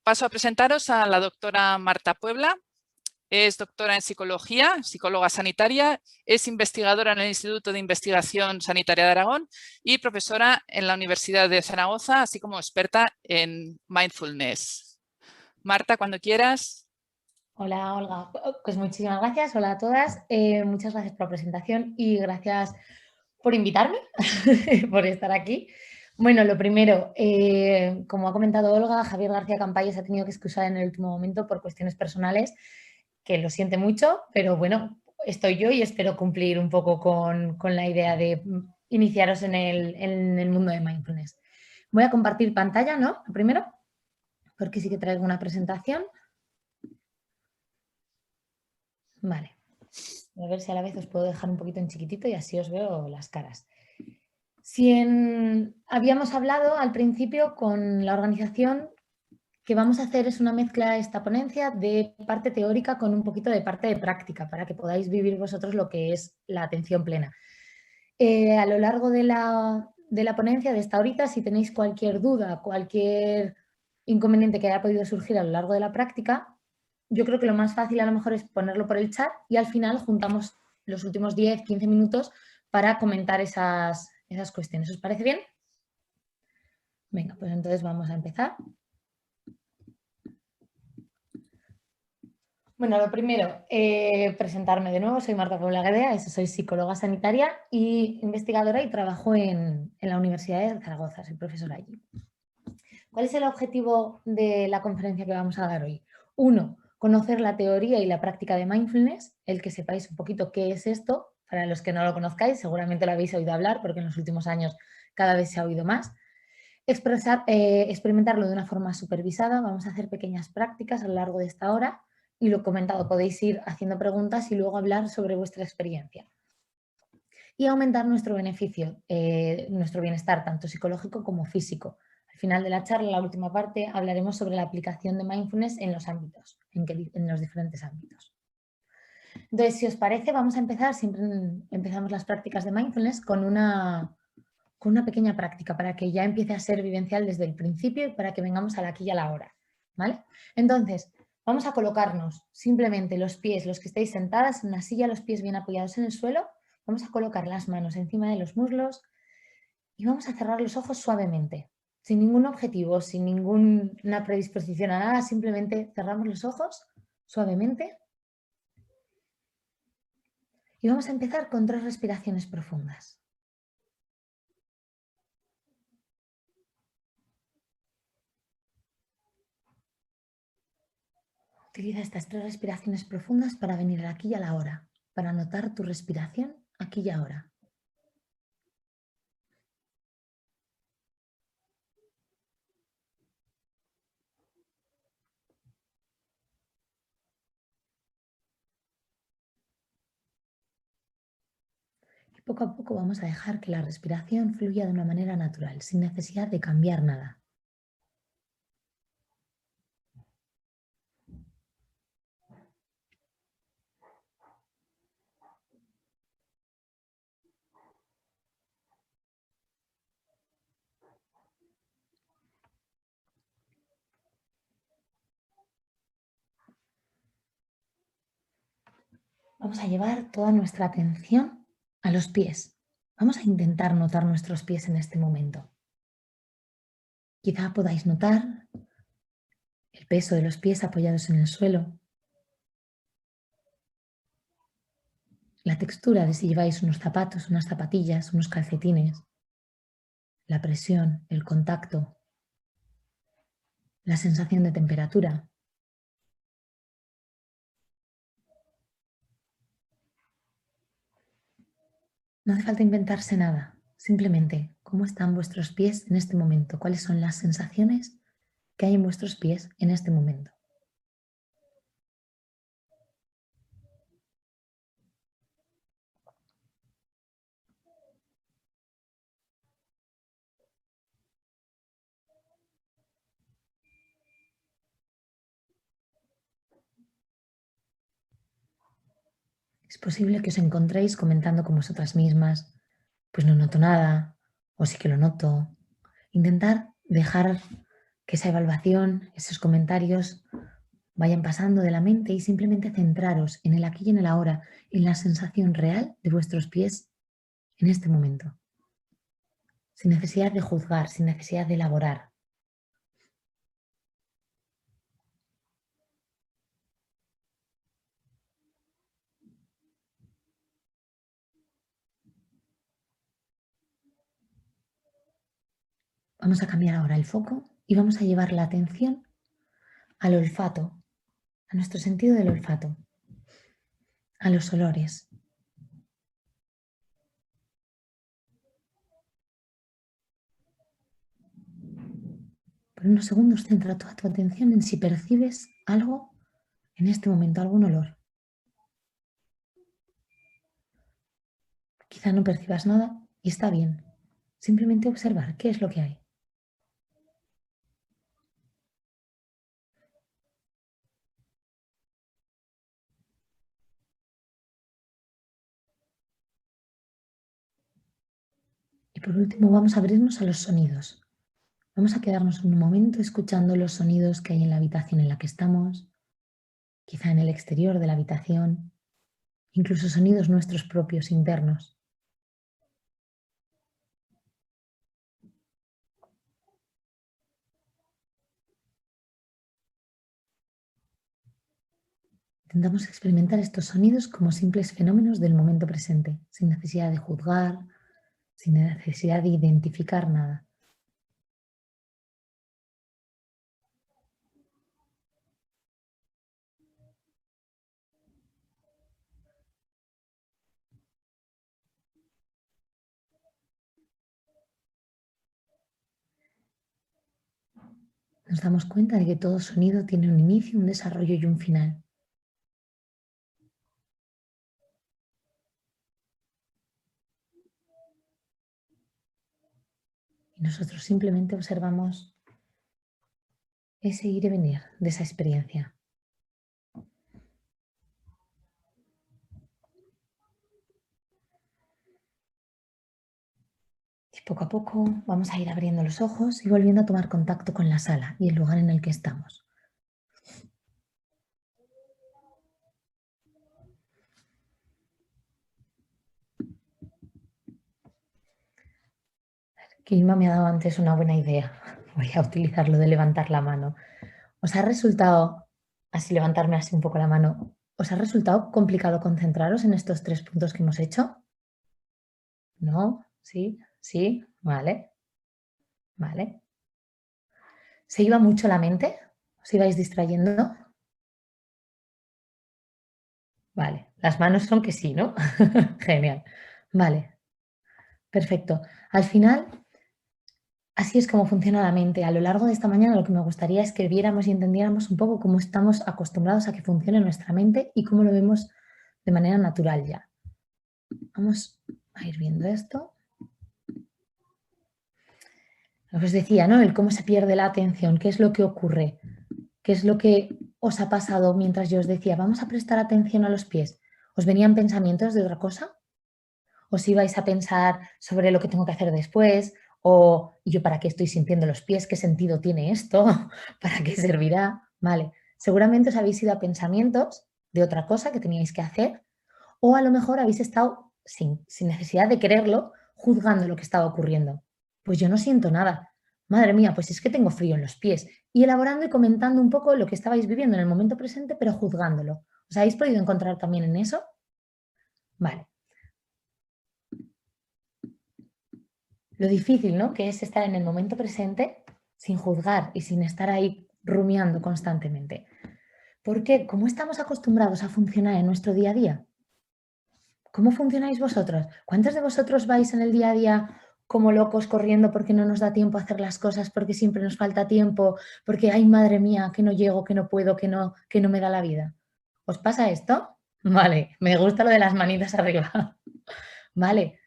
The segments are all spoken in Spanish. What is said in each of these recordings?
Paso a presentaros a la doctora Marta Puebla. Es doctora en psicología, psicóloga sanitaria, es investigadora en el Instituto de Investigación Sanitaria de Aragón y profesora en la Universidad de Zaragoza, así como experta en mindfulness. Marta, cuando quieras. Hola, Olga. Pues muchísimas gracias. Hola a todas. Muchas gracias por la presentación y gracias por invitarme, por estar aquí. Bueno, lo primero, como ha comentado Olga, Javier García Campayo se ha tenido que excusar en el último momento por cuestiones personales, que lo siente mucho, pero bueno, estoy yo y espero cumplir un poco con la idea de iniciaros en el mundo de mindfulness. Voy a compartir pantalla, ¿no? Lo primero, porque sí que traigo una presentación. Vale. A ver si a la vez os puedo dejar un poquito en chiquitito y así os veo las caras. Habíamos hablado al principio con la organización que vamos a hacer es una mezcla de esta ponencia de parte teórica con un poquito de parte de práctica para que podáis vivir vosotros lo que es la atención plena. A lo largo de la ponencia, de esta horita, si tenéis cualquier duda, cualquier inconveniente que haya podido surgir a lo largo de la práctica, yo creo que lo más fácil a lo mejor es ponerlo por el chat y al final juntamos los últimos 10-15 minutos para comentar esas cuestiones. ¿Os parece bien? Venga, pues entonces vamos a empezar. Bueno, lo primero, presentarme de nuevo. Soy Marta Puebla Guedea, soy psicóloga sanitaria y investigadora y trabajo en la Universidad de Zaragoza, soy profesora allí. ¿Cuál es el objetivo de la conferencia que vamos a dar hoy? Uno, conocer la teoría y la práctica de mindfulness, el que sepáis un poquito qué es esto. Para los que no lo conozcáis, seguramente lo habéis oído hablar porque en los últimos años cada vez se ha oído más. Experimentarlo de una forma supervisada. Vamos a hacer pequeñas prácticas a lo largo de esta hora y lo comentado, podéis ir haciendo preguntas y luego hablar sobre vuestra experiencia. Y aumentar nuestro beneficio, nuestro bienestar tanto psicológico como físico. Al final de la charla, en la última parte, hablaremos sobre la aplicación de mindfulness en los ámbitos, en los diferentes ámbitos. Entonces, si os parece, vamos a empezar, siempre empezamos las prácticas de mindfulness con una pequeña práctica para que ya empiece a ser vivencial desde el principio y para que vengamos al aquí y a la hora, ¿vale? Entonces, vamos a colocarnos simplemente los pies, los que estéis sentadas en una silla, los pies bien apoyados en el suelo, vamos a colocar las manos encima de los muslos y vamos a cerrar los ojos suavemente, sin ningún objetivo, sin ninguna predisposición a nada, simplemente cerramos los ojos suavemente y vamos a empezar con 3 respiraciones profundas. Utiliza estas 3 respiraciones profundas para venir al aquí y a la hora, para notar tu respiración aquí y ahora. Y poco a poco vamos a dejar que la respiración fluya de una manera natural, sin necesidad de cambiar nada. Vamos a llevar toda nuestra atención a los pies. Vamos a intentar notar nuestros pies en este momento. Quizá podáis notar el peso de los pies apoyados en el suelo, la textura de si lleváis unos zapatos, unas zapatillas, unos calcetines, la presión, el contacto, la sensación de temperatura. No hace falta inventarse nada, simplemente cómo están vuestros pies en este momento, cuáles son las sensaciones que hay en vuestros pies en este momento. Es posible que os encontréis comentando con vosotras mismas, pues no noto nada, o sí que lo noto. Intentar dejar que esa evaluación, esos comentarios vayan pasando de la mente y simplemente centraros en el aquí y en el ahora, en la sensación real de vuestros pies en este momento, sin necesidad de juzgar, sin necesidad de elaborar. Vamos a cambiar ahora el foco y vamos a llevar la atención al olfato, a nuestro sentido del olfato, a los olores. Por unos segundos centra toda tu atención en si percibes algo en este momento, algún olor. Quizá no percibas nada y está bien. Simplemente observar qué es lo que hay. Y por último vamos a abrirnos a los sonidos. Vamos a quedarnos un momento escuchando los sonidos que hay en la habitación en la que estamos, quizá en el exterior de la habitación, incluso sonidos nuestros propios internos. Intentamos experimentar estos sonidos como simples fenómenos del momento presente, sin necesidad de juzgar, sin necesidad de identificar nada. Nos damos cuenta de que todo sonido tiene un inicio, un desarrollo y un final. Y nosotros simplemente observamos ese ir y venir de esa experiencia. Y poco a poco vamos a ir abriendo los ojos y volviendo a tomar contacto con la sala y el lugar en el que estamos. Kilma me ha dado antes una buena idea. Voy a utilizarlo de levantar la mano. ¿Os ha resultado, así levantarme así un poco la mano, os ha resultado complicado concentraros en estos 3 puntos que hemos hecho? ¿No? ¿Sí? ¿Sí? Vale. Vale. ¿Se iba mucho la mente? ¿Os ibais distrayendo? Vale. Las manos son que sí, ¿no? Genial. Vale. Perfecto. Al final, así es como funciona la mente. A lo largo de esta mañana lo que me gustaría es que viéramos y entendiéramos un poco cómo estamos acostumbrados a que funcione nuestra mente y cómo lo vemos de manera natural ya. Vamos a ir viendo esto. Lo que os decía, ¿no? El cómo se pierde la atención, qué es lo que ocurre, qué es lo que os ha pasado mientras yo os decía, vamos a prestar atención a los pies. ¿Os venían pensamientos de otra cosa? ¿Os ibais a pensar sobre lo que tengo que hacer después? ¿O ¿y yo para qué estoy sintiendo los pies? ¿Qué sentido tiene esto? ¿Para qué servirá? Vale, seguramente os habéis ido a pensamientos de otra cosa que teníais que hacer o a lo mejor habéis estado sin necesidad de quererlo juzgando lo que estaba ocurriendo. Pues yo no siento nada. Madre mía, pues es que tengo frío en los pies. Y elaborando y comentando un poco lo que estabais viviendo en el momento presente, pero juzgándolo. ¿Os habéis podido encontrar también en eso? Vale. Lo difícil, ¿no? Que es estar en el momento presente sin juzgar y sin estar ahí rumiando constantemente. Porque ¿cómo estamos acostumbrados a funcionar en nuestro día a día? ¿Cómo funcionáis vosotros? ¿Cuántos de vosotros vais en el día a día como locos corriendo porque no nos da tiempo a hacer las cosas, porque siempre nos falta tiempo, porque, ay, madre mía, que no llego, que no puedo, que no me da la vida? ¿Os pasa esto? Vale, me gusta lo de las manitas arriba. Vale,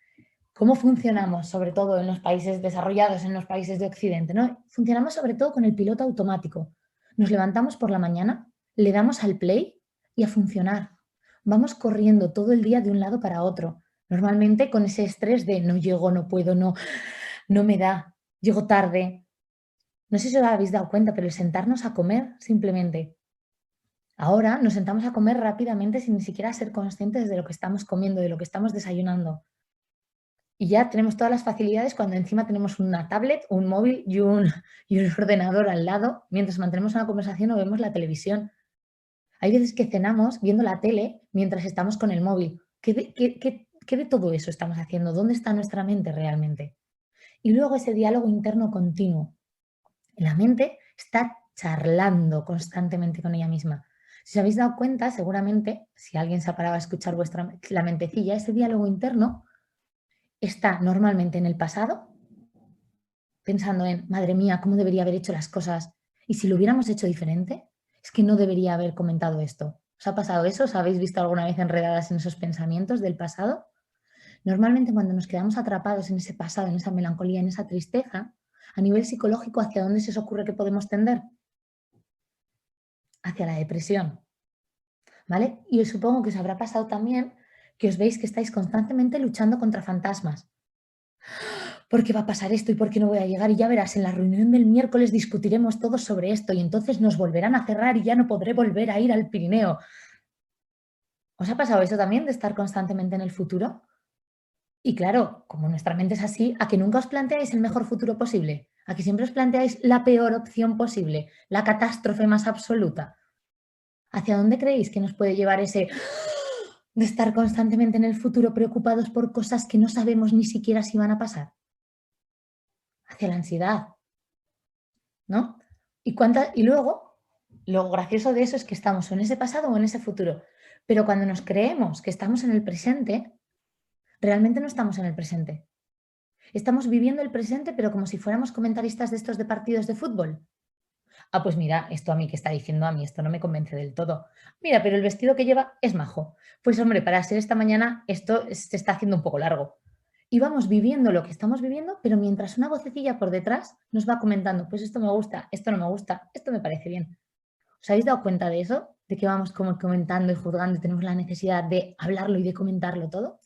¿cómo funcionamos, sobre todo en los países desarrollados, en los países de Occidente, ¿no? Funcionamos sobre todo con el piloto automático. Nos levantamos por la mañana, le damos al play y a funcionar. Vamos corriendo todo el día de un lado para otro. Normalmente con ese estrés de no llego, no puedo, no me da, llego tarde. No sé si os habéis dado cuenta, pero el sentarnos a comer simplemente. Ahora nos sentamos a comer rápidamente sin ni siquiera ser conscientes de lo que estamos comiendo, de lo que estamos desayunando. Y ya tenemos todas las facilidades cuando encima tenemos una tablet, un móvil y un ordenador al lado mientras mantenemos una conversación o vemos la televisión. Hay veces que cenamos viendo la tele mientras estamos con el móvil. ¿Qué de todo eso estamos haciendo? ¿Dónde está nuestra mente realmente? Y luego ese diálogo interno continuo. La mente está charlando constantemente con ella misma. Si os habéis dado cuenta, seguramente, si alguien se ha parado a escuchar la mentecilla, ese diálogo interno está normalmente en el pasado, pensando en, madre mía, ¿cómo debería haber hecho las cosas? Y si lo hubiéramos hecho diferente, es que no debería haber comentado esto. ¿Os ha pasado eso? ¿Os habéis visto alguna vez enredadas en esos pensamientos del pasado? Normalmente cuando nos quedamos atrapados en ese pasado, en esa melancolía, en esa tristeza, a nivel psicológico, ¿hacia dónde se os ocurre que podemos tender? Hacia la depresión, ¿vale? Y os supongo que os habrá pasado también que os veis que estáis constantemente luchando contra fantasmas. ¿Por qué va a pasar esto y por qué no voy a llegar? Y ya verás, en la reunión del miércoles discutiremos todos sobre esto y entonces nos volverán a cerrar y ya no podré volver a ir al Pirineo. ¿Os ha pasado eso también de estar constantemente en el futuro? Y claro, como nuestra mente es así, ¿a que nunca os planteáis el mejor futuro posible? ¿A que siempre os planteáis la peor opción posible? La catástrofe más absoluta. ¿Hacia dónde creéis que nos puede llevar ese de estar constantemente en el futuro preocupados por cosas que no sabemos ni siquiera si van a pasar? Hacia la ansiedad, ¿no? Y luego, lo gracioso de eso es que estamos o en ese pasado o en ese futuro. Pero cuando nos creemos que estamos en el presente, realmente no estamos en el presente. Estamos viviendo el presente, pero como si fuéramos comentaristas de estos de partidos de fútbol. Ah, pues mira, esto a mí que está diciendo a mí, esto no me convence del todo. Mira, pero el vestido que lleva es majo. Pues hombre, para ser esta mañana esto se está haciendo un poco largo. Y vamos viviendo lo que estamos viviendo, pero mientras una vocecilla por detrás nos va comentando, pues esto me gusta, esto no me gusta, esto me parece bien. ¿Os habéis dado cuenta de eso? De que vamos como comentando y juzgando y tenemos la necesidad de hablarlo y de comentarlo todo.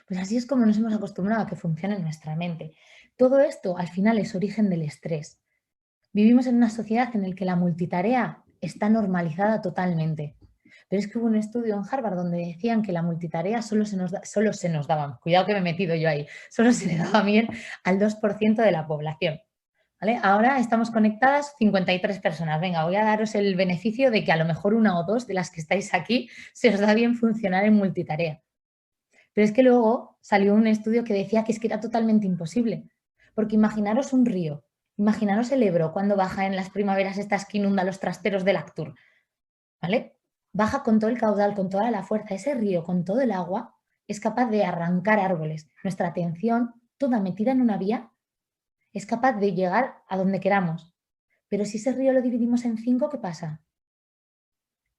Pues así es como nos hemos acostumbrado a que funcione nuestra mente. Todo esto al final es origen del estrés. Vivimos en una sociedad en la que la multitarea está normalizada totalmente. Pero es que hubo un estudio en Harvard donde decían que la multitarea solo se nos daba, cuidado que me he metido yo ahí, solo se le daba bien al 2% de la población. ¿Vale? Ahora estamos conectadas 53 personas. Venga, voy a daros el beneficio de que a lo mejor una o dos de las que estáis aquí se os da bien funcionar en multitarea. Pero es que luego salió un estudio que decía que es que era totalmente imposible. Porque imaginaros un río, imaginaros el Ebro cuando baja en las primaveras estas que inunda los trasteros del Actur, ¿vale? Baja con todo el caudal, con toda la fuerza. Ese río, con todo el agua, es capaz de arrancar árboles. Nuestra atención, toda metida en una vía, es capaz de llegar a donde queramos. Pero si ese río lo dividimos en 5, ¿qué pasa?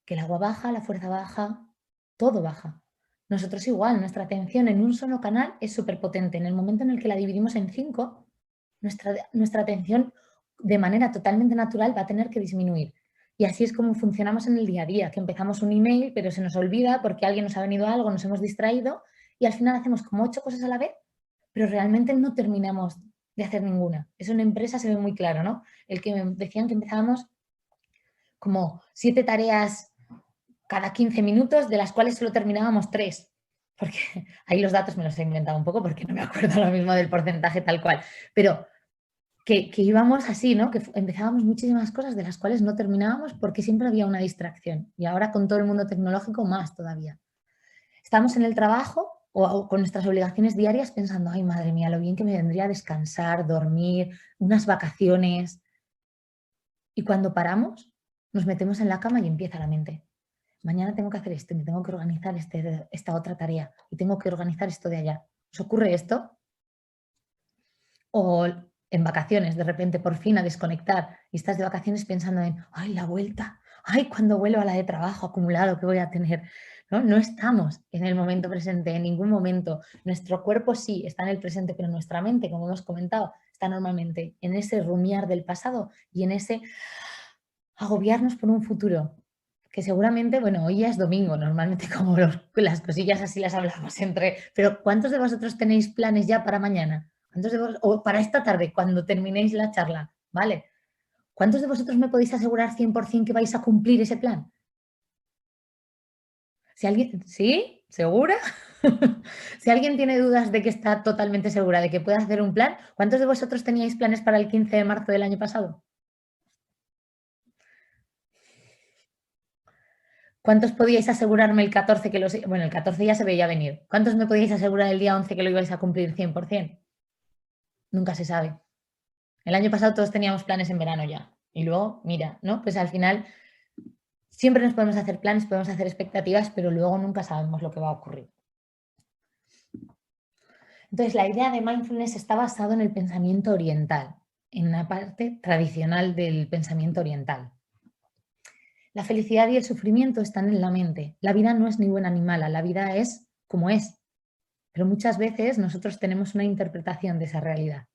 Que el agua baja, la fuerza baja, todo baja. Nosotros igual, nuestra atención en un solo canal es súper potente. En el momento en el que la dividimos en 5, nuestra atención de manera totalmente natural va a tener que disminuir. Y así es como funcionamos en el día a día, que empezamos un email, pero se nos olvida porque alguien nos ha venido algo, nos hemos distraído y al final hacemos como 8 cosas a la vez, pero realmente no terminamos de hacer ninguna. Eso en empresa se ve muy claro, ¿no? El que decían que empezábamos como 7 tareas cada 15 minutos, de las cuales solo terminábamos 3. Porque ahí los datos me los he inventado un poco porque no me acuerdo ahora mismo del porcentaje tal cual. Pero que íbamos así, ¿no? Que empezábamos muchísimas cosas de las cuales no terminábamos porque siempre había una distracción. Y ahora con todo el mundo tecnológico más todavía. Estamos en el trabajo o con nuestras obligaciones diarias pensando, ay, madre mía, lo bien que me vendría descansar, dormir, unas vacaciones. Y cuando paramos, nos metemos en la cama y empieza la mente. Mañana tengo que hacer esto y me tengo que organizar esta otra tarea y tengo que organizar esto de allá. ¿Os ocurre esto? O en vacaciones, de repente, por fin a desconectar y estás de vacaciones pensando en, ay, la vuelta, ay, cuando vuelvo a la de trabajo acumulado que voy a tener. ¿No? No estamos en el momento presente, en ningún momento. Nuestro cuerpo sí está en el presente, pero nuestra mente, como hemos comentado, está normalmente en ese rumiar del pasado y en ese agobiarnos por un futuro que seguramente, bueno, hoy ya es domingo, normalmente como las cosillas así las hablamos entre, pero ¿cuántos de vosotros tenéis planes ya para mañana? ¿Cuántos de vosotros, o para esta tarde, cuando terminéis la charla? ¿vale? ¿Cuántos de vosotros me podéis asegurar 100% que vais a cumplir ese plan? Si alguien, ¿sí? ¿Segura? Si alguien tiene dudas de que está totalmente segura de que puede hacer un plan, ¿cuántos de vosotros teníais planes para el 15 de marzo del año pasado? ¿Cuántos podíais asegurarme el 14 que los... Bueno, el 14 ya se veía venir. ¿Cuántos me podíais asegurar el día 11 que lo ibais a cumplir 100%? Nunca se sabe. El año pasado todos teníamos planes en verano ya. Y luego, mira, ¿no? Pues al final siempre nos podemos hacer planes, podemos hacer expectativas, pero luego nunca sabemos lo que va a ocurrir. Entonces, la idea de mindfulness está basada en el pensamiento oriental, en la parte tradicional del pensamiento oriental. La felicidad y el sufrimiento están en la mente. La vida no es ni buena ni mala, la vida es como es. Pero muchas veces nosotros tenemos una interpretación de esa realidad.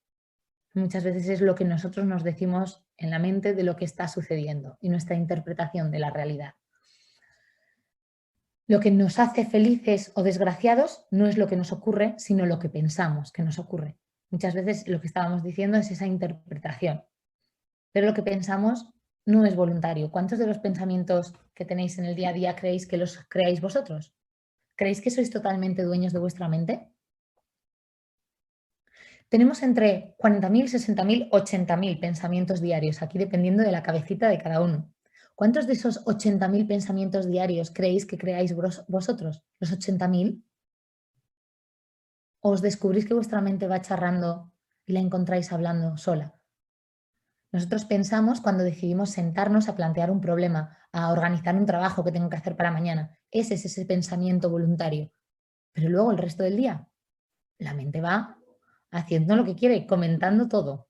Muchas veces es lo que nosotros nos decimos en la mente de lo que está sucediendo y nuestra interpretación de la realidad. Lo que nos hace felices o desgraciados no es lo que nos ocurre, sino lo que pensamos que nos ocurre. Muchas veces lo que estábamos diciendo es esa interpretación, pero lo que pensamos no es voluntario. ¿Cuántos de los pensamientos que tenéis en el día a día creéis que los creáis vosotros? ¿Creéis que sois totalmente dueños de vuestra mente? Tenemos entre 40.000, 60.000, 80.000 pensamientos diarios, aquí dependiendo de la cabecita de cada uno. ¿Cuántos de esos 80.000 pensamientos diarios creéis que creáis vosotros? ¿Los 80.000? ¿O os descubrís que vuestra mente va charrando y la encontráis hablando sola? Nosotros pensamos cuando decidimos sentarnos a plantear un problema, a organizar un trabajo que tengo que hacer para mañana. Ese es ese pensamiento voluntario. Pero luego el resto del día, la mente va haciendo lo que quiere, comentando todo.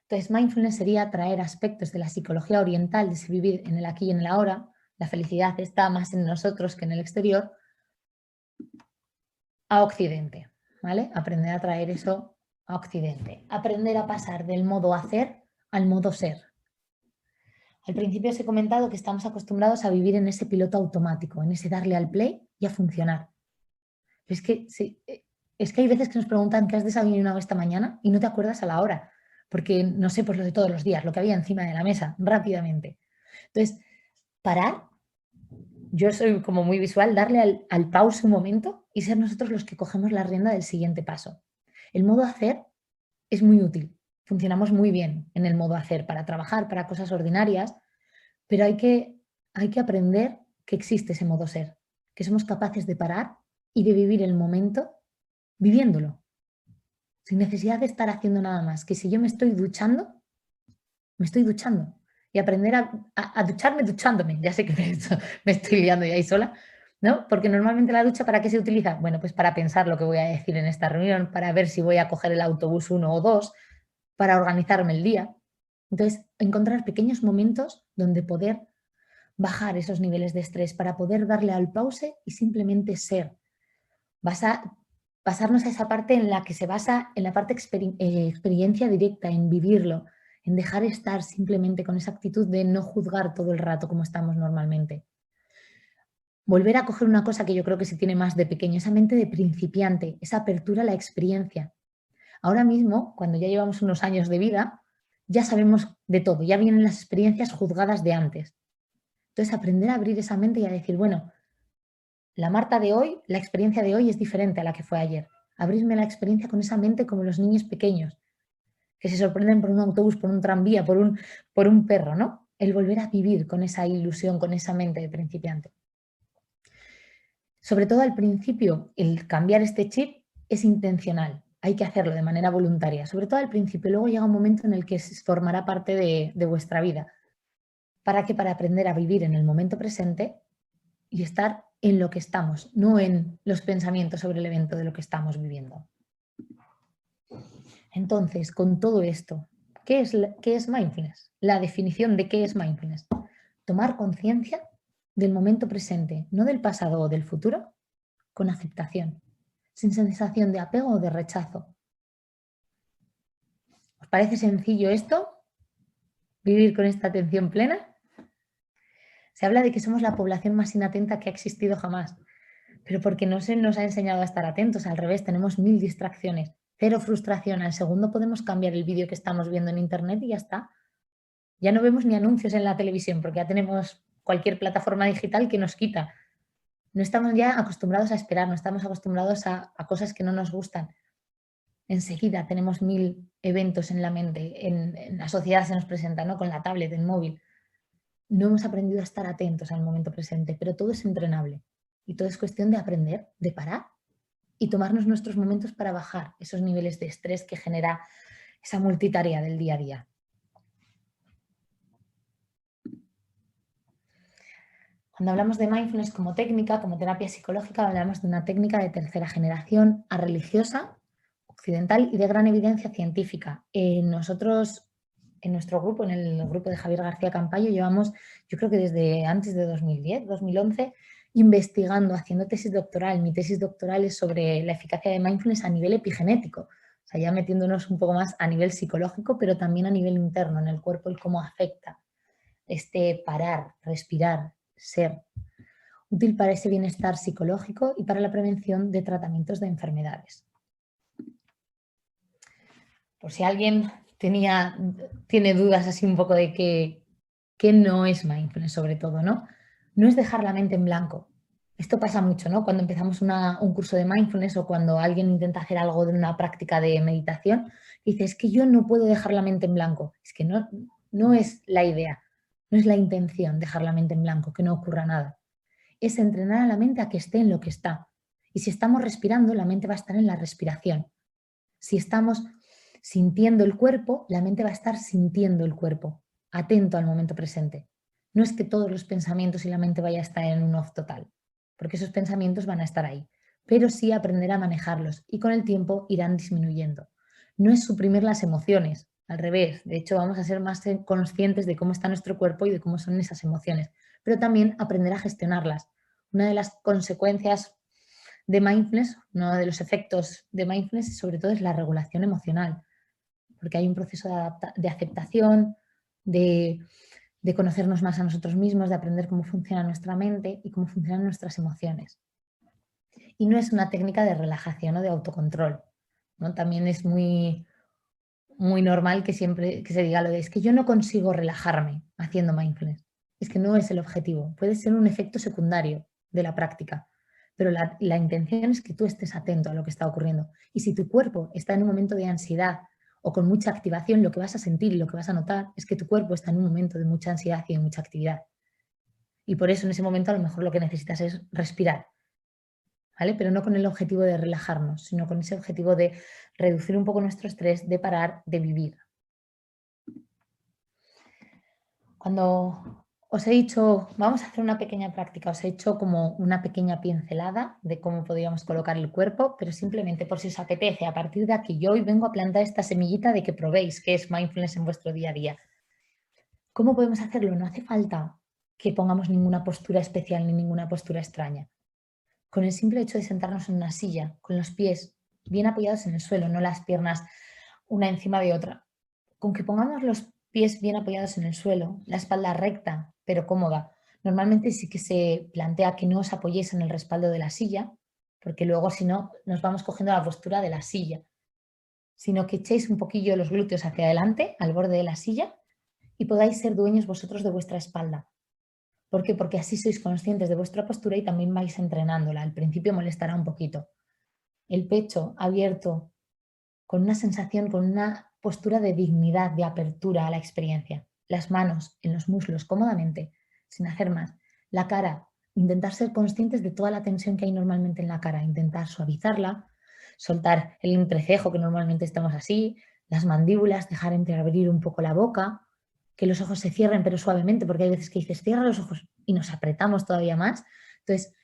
Entonces, mindfulness sería traer aspectos de la psicología oriental, de ese vivir en el aquí y en el ahora. La felicidad está más en nosotros que en el exterior, a Occidente, ¿vale? Aprender a traer eso a Occidente. Aprender a pasar del modo hacer al modo ser. Al principio os he comentado que estamos acostumbrados a vivir en ese piloto automático, en ese darle al play y a funcionar. Es que, sí, es que hay veces que nos preguntan qué has desayunado esta mañana y no te acuerdas a la hora, porque no sé, pues lo de todos los días, lo que había encima de la mesa, rápidamente. Entonces, parar, yo soy como muy visual, darle al pause un momento y ser nosotros los que cogemos la rienda del siguiente paso. El modo hacer es muy útil, funcionamos muy bien en el modo hacer para trabajar, para cosas ordinarias, pero hay que aprender que existe ese modo ser, que somos capaces de parar y de vivir el momento viviéndolo, sin necesidad de estar haciendo nada más, que si yo me estoy duchando, me estoy duchando. Y aprender a ducharme duchándome. Ya sé que me estoy liando ya ahí sola, ¿no? Porque normalmente la ducha, ¿para qué se utiliza? Bueno, pues para pensar lo que voy a decir en esta reunión, para ver si voy a coger el autobús 1 o 2, para organizarme el día. Entonces, encontrar pequeños momentos donde poder bajar esos niveles de estrés, para poder darle al pause y simplemente ser. Pasarnos a esa parte en la que se basa en la parte experiencia directa, en vivirlo, en dejar estar simplemente con esa actitud de no juzgar todo el rato como estamos normalmente. Volver a coger una cosa que yo creo que se tiene más de pequeño, esa mente de principiante, esa apertura a la experiencia. Ahora mismo, cuando ya llevamos unos años de vida, ya sabemos de todo, ya vienen las experiencias juzgadas de antes. Entonces, aprender a abrir esa mente y a decir, bueno, la Marta de hoy, la experiencia de hoy es diferente a la que fue ayer. Abrirme la experiencia con esa mente como los niños pequeños, que se sorprenden por un autobús, por un tranvía, por un perro, ¿no? El volver a vivir con esa ilusión, con esa mente de principiante. Sobre todo al principio, el cambiar este chip es intencional. Hay que hacerlo de manera voluntaria, sobre todo al principio. Luego llega un momento en el que formará parte de vuestra vida. ¿Para qué? Para aprender a vivir en el momento presente y estar en lo que estamos, no en los pensamientos sobre el evento de lo que estamos viviendo. Entonces, con todo esto, ¿qué es mindfulness? La definición de qué es mindfulness. Tomar conciencia del momento presente, no del pasado o del futuro, con aceptación, sin sensación de apego o de rechazo. ¿Os parece sencillo esto? ¿Vivir con esta atención plena? Se habla de que somos la población más inatenta que ha existido jamás, pero porque no se nos ha enseñado a estar atentos, al revés, tenemos 1000 distracciones. Cero frustración. Al segundo podemos cambiar el vídeo que estamos viendo en internet y ya está. Ya no vemos ni anuncios en la televisión porque ya tenemos cualquier plataforma digital que nos quita. No estamos ya acostumbrados a esperar, no estamos acostumbrados a cosas que no nos gustan. Enseguida tenemos 1000 eventos en la mente, en la sociedad se nos presenta, ¿no? Con la tablet, el móvil. No hemos aprendido a estar atentos al momento presente, pero todo es entrenable y todo es cuestión de aprender, de parar y tomarnos nuestros momentos para bajar esos niveles de estrés que genera esa multitarea del día a día. Cuando hablamos de mindfulness como técnica, como terapia psicológica, hablamos de una técnica de tercera generación, religiosa, occidental y de gran evidencia científica. Nosotros, en nuestro grupo, en el grupo de Javier García Campayo, llevamos, yo creo que desde antes de 2010, 2011, investigando, haciendo tesis doctoral. Mi tesis doctoral es sobre la eficacia de mindfulness a nivel epigenético, o sea, ya metiéndonos un poco más a nivel psicológico, pero también a nivel interno, en el cuerpo y cómo afecta este parar, respirar, ser, útil para ese bienestar psicológico y para la prevención de tratamientos de enfermedades. Por si alguien tiene dudas así un poco de qué no es mindfulness sobre todo, ¿no? No es dejar la mente en blanco. Esto pasa mucho, ¿no? Cuando empezamos un curso de mindfulness o cuando alguien intenta hacer algo de una práctica de meditación, dice, es que yo no puedo dejar la mente en blanco. Es que no es la idea, no es la intención dejar la mente en blanco, que no ocurra nada. Es entrenar a la mente a que esté en lo que está. Y si estamos respirando, la mente va a estar en la respiración. Si estamos sintiendo el cuerpo, la mente va a estar sintiendo el cuerpo, atento al momento presente. No es que todos los pensamientos y la mente vaya a estar en un off total, porque esos pensamientos van a estar ahí, pero sí aprender a manejarlos y con el tiempo irán disminuyendo. No es suprimir las emociones, al revés, de hecho vamos a ser más conscientes de cómo está nuestro cuerpo y de cómo son esas emociones, pero también aprender a gestionarlas. Una de las consecuencias de mindfulness, uno de los efectos de mindfulness sobre todo es la regulación emocional, porque hay un proceso de aceptación, de conocernos más a nosotros mismos, de aprender cómo funciona nuestra mente y cómo funcionan nuestras emociones. Y no es una técnica de relajación o de autocontrol, ¿no? También es muy normal que siempre que se diga lo de es que yo no consigo relajarme haciendo mindfulness. Es que no es el objetivo, puede ser un efecto secundario de la práctica, pero la intención es que tú estés atento a lo que está ocurriendo. Y si tu cuerpo está en un momento de ansiedad o con mucha activación, lo que vas a sentir y lo que vas a notar es que tu cuerpo está en un momento de mucha ansiedad y de mucha actividad. Y por eso en ese momento a lo mejor lo que necesitas es respirar, ¿vale? Pero no con el objetivo de relajarnos, sino con ese objetivo de reducir un poco nuestro estrés, de parar, de vivir. Cuando os he dicho, vamos a hacer una pequeña práctica, os he hecho como una pequeña pincelada de cómo podríamos colocar el cuerpo, pero simplemente por si os apetece, a partir de aquí, yo hoy vengo a plantar esta semillita de que probéis qué es mindfulness en vuestro día a día. ¿Cómo podemos hacerlo? No hace falta que pongamos ninguna postura especial ni ninguna postura extraña. Con el simple hecho de sentarnos en una silla, con los pies bien apoyados en el suelo, no las piernas una encima de otra. Con que pongamos los pies bien apoyados en el suelo, la espalda recta pero cómoda. Normalmente sí que se plantea que no os apoyéis en el respaldo de la silla, porque luego si no nos vamos cogiendo la postura de la silla, sino que echéis un poquillo los glúteos hacia adelante, al borde de la silla, y podáis ser dueños vosotros de vuestra espalda. ¿Por qué? Porque así sois conscientes de vuestra postura y también vais entrenándola. Al principio molestará un poquito. El pecho abierto, con una sensación, con una postura de dignidad, de apertura a la experiencia. Las manos en los muslos cómodamente, sin hacer más. La cara, intentar ser conscientes de toda la tensión que hay normalmente en la cara, intentar suavizarla, soltar el entrecejo que normalmente estamos así, las mandíbulas, dejar entreabrir un poco la boca, que los ojos se cierren pero suavemente, porque hay veces que dices cierra los ojos y nos apretamos todavía más. Entonces,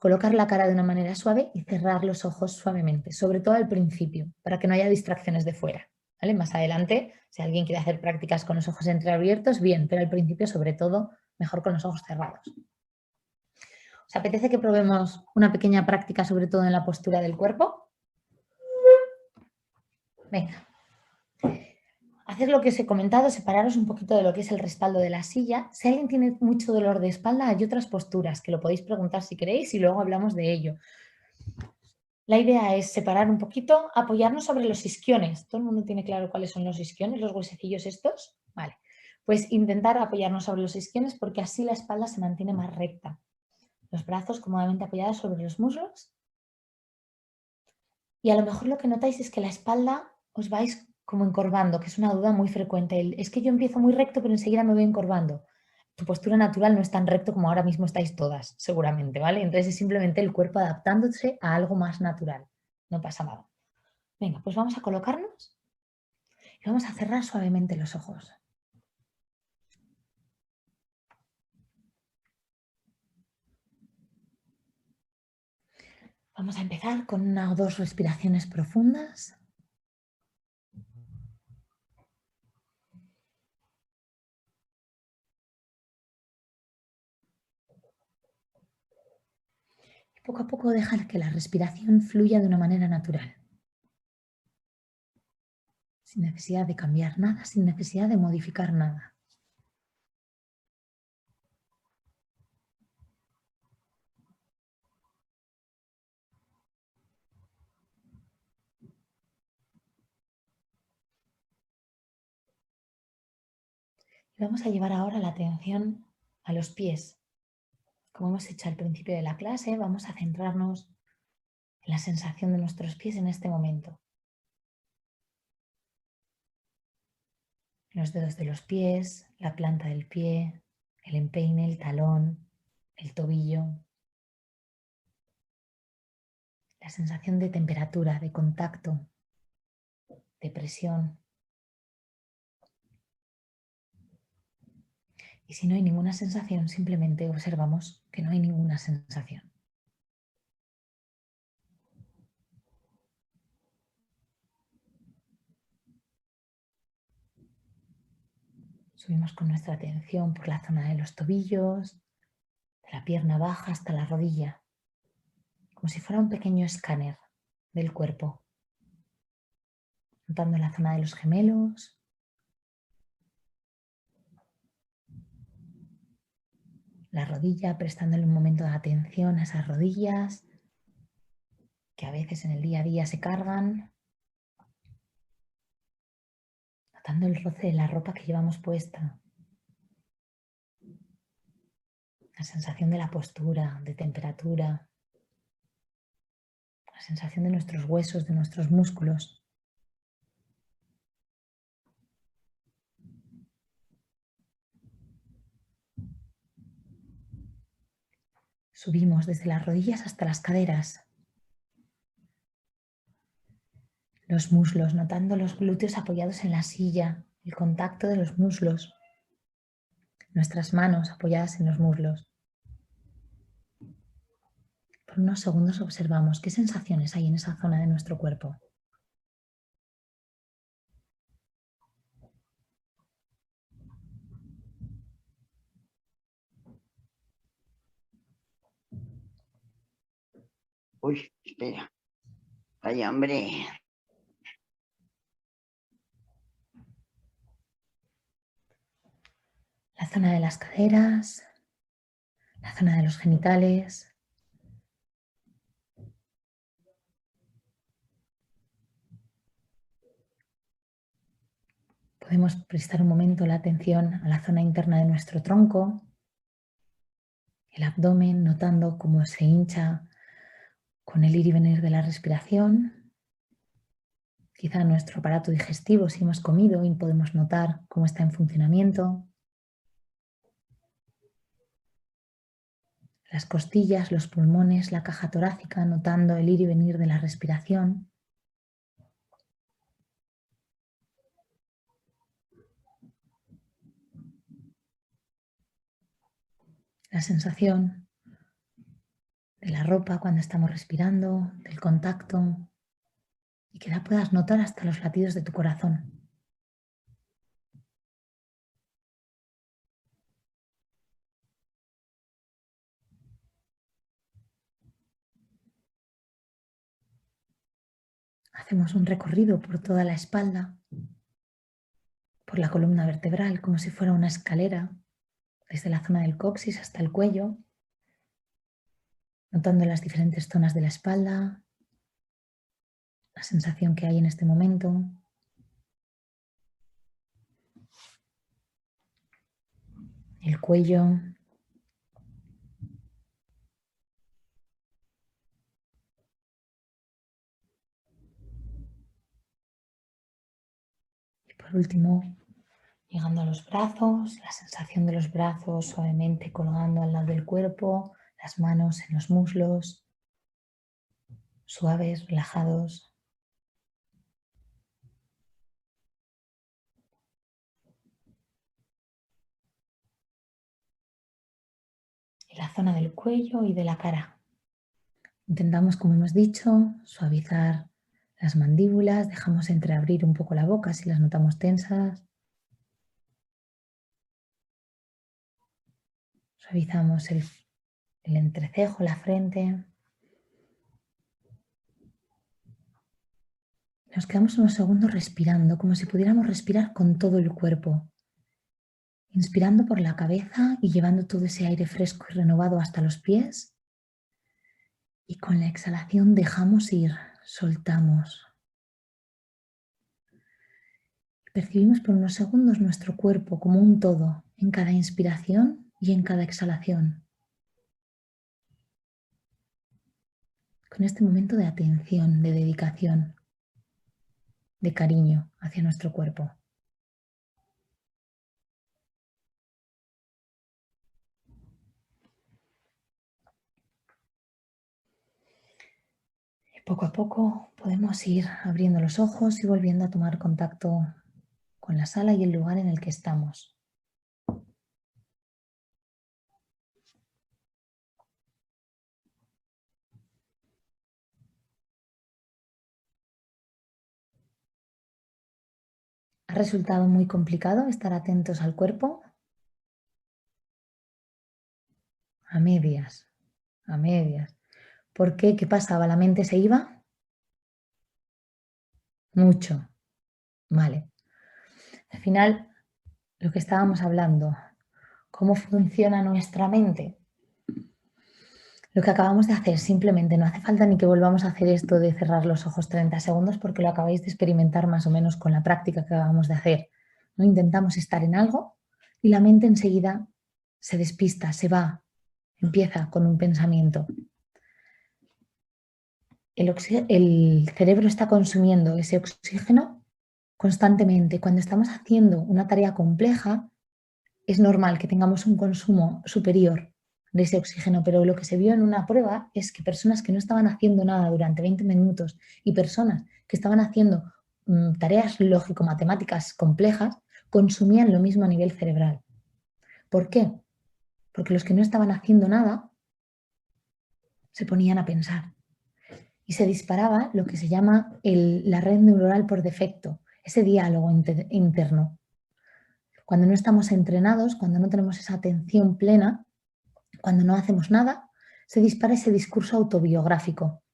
colocar la cara de una manera suave y cerrar los ojos suavemente, sobre todo al principio, para que no haya distracciones de fuera, ¿vale? Más adelante, si alguien quiere hacer prácticas con los ojos entreabiertos, bien, pero al principio, sobre todo, mejor con los ojos cerrados. ¿Os apetece que probemos una pequeña práctica, sobre todo en la postura del cuerpo? Venga. Haced lo que os he comentado, separaros un poquito de lo que es el respaldo de la silla. Si alguien tiene mucho dolor de espalda, hay otras posturas que lo podéis preguntar si queréis y luego hablamos de ello. La idea es separar un poquito, apoyarnos sobre los isquiones. ¿Todo el mundo tiene claro cuáles son los isquiones, los huesecillos estos? Vale, pues intentar apoyarnos sobre los isquiones porque así la espalda se mantiene más recta. Los brazos cómodamente apoyados sobre los muslos. Y a lo mejor lo que notáis es que la espalda os vais como encorvando, que es una duda muy frecuente. Es que yo empiezo muy recto, pero enseguida me voy encorvando. Tu postura natural no es tan recto como ahora mismo estáis todas, seguramente, ¿vale? Entonces es simplemente el cuerpo adaptándose a algo más natural. No pasa nada. Venga, pues vamos a colocarnos y vamos a cerrar suavemente los ojos. Vamos a empezar con 1 o 2 respiraciones profundas. Y poco a poco dejar que la respiración fluya de una manera natural. Sin necesidad de cambiar nada, sin necesidad de modificar nada. Y vamos a llevar ahora la atención a los pies. Como hemos hecho al principio de la clase, vamos a centrarnos en la sensación de nuestros pies en este momento. Los dedos de los pies, la planta del pie, el empeine, el talón, el tobillo. La sensación de temperatura, de contacto, de presión. Y si no hay ninguna sensación, simplemente observamos que no hay ninguna sensación. Subimos con nuestra atención por la zona de los tobillos, de la pierna baja hasta la rodilla, como si fuera un pequeño escáner del cuerpo. Notando la zona de los gemelos, la rodilla, prestándole un momento de atención a esas rodillas que a veces en el día a día se cargan, notando el roce de la ropa que llevamos puesta, la sensación de la postura, de temperatura, la sensación de nuestros huesos, de nuestros músculos. Subimos desde las rodillas hasta las caderas, los muslos, notando los glúteos apoyados en la silla, el contacto de los muslos, nuestras manos apoyadas en los muslos. Por unos segundos observamos qué sensaciones hay en esa zona de nuestro cuerpo. Uy, espera. Vaya, hombre. La zona de las caderas, la zona de los genitales. Podemos prestar un momento la atención a la zona interna de nuestro tronco, el abdomen, notando cómo se hincha con el ir y venir de la respiración. Quizá nuestro aparato digestivo, si hemos comido, y podemos notar cómo está en funcionamiento. Las costillas, los pulmones, la caja torácica, notando el ir y venir de la respiración. La sensación de la ropa cuando estamos respirando, del contacto, y quizá puedas notar hasta los latidos de tu corazón. Hacemos un recorrido por toda la espalda, por la columna vertebral, como si fuera una escalera, desde la zona del coxis hasta el cuello, notando las diferentes zonas de la espalda, la sensación que hay en este momento. El cuello. Y por último, llegando a los brazos, la sensación de los brazos suavemente colgando al lado del cuerpo, las manos en los muslos, suaves, relajados. En la zona del cuello y de la cara. Intentamos, como hemos dicho, suavizar las mandíbulas, dejamos entreabrir un poco la boca si las notamos tensas. Suavizamos el entrecejo, la frente. Nos quedamos unos segundos respirando, como si pudiéramos respirar con todo el cuerpo. Inspirando por la cabeza y llevando todo ese aire fresco y renovado hasta los pies. Y con la exhalación dejamos ir, soltamos. Percibimos por unos segundos nuestro cuerpo como un todo, en cada inspiración y en cada exhalación. Con este momento de atención, de dedicación, de cariño hacia nuestro cuerpo. Y poco a poco podemos ir abriendo los ojos y volviendo a tomar contacto con la sala y el lugar en el que estamos. ¿Ha resultado muy complicado estar atentos al cuerpo? A medias, a medias. ¿Por qué? ¿Qué pasaba? ¿La mente se iba? Mucho. Vale. Al final, lo que estábamos hablando, ¿cómo funciona nuestra mente? Lo que acabamos de hacer, simplemente no hace falta ni que volvamos a hacer esto de cerrar los ojos 30 segundos porque lo acabáis de experimentar más o menos con la práctica que acabamos de hacer. ¿No? Intentamos estar en algo y la mente enseguida se despista, se va, empieza con un pensamiento. El cerebro está consumiendo ese oxígeno constantemente. Cuando estamos haciendo una tarea compleja, es normal que tengamos un consumo superior de ese oxígeno, pero lo que se vio en una prueba es que personas que no estaban haciendo nada durante 20 minutos y personas que estaban haciendo tareas lógico-matemáticas complejas consumían lo mismo a nivel cerebral. ¿Por qué? Porque los que no estaban haciendo nada se ponían a pensar y se disparaba lo que se llama la red neuronal por defecto, ese diálogo interno. Cuando no estamos entrenados, cuando no tenemos esa atención plena, cuando no hacemos nada, se dispara ese discurso autobiográfico.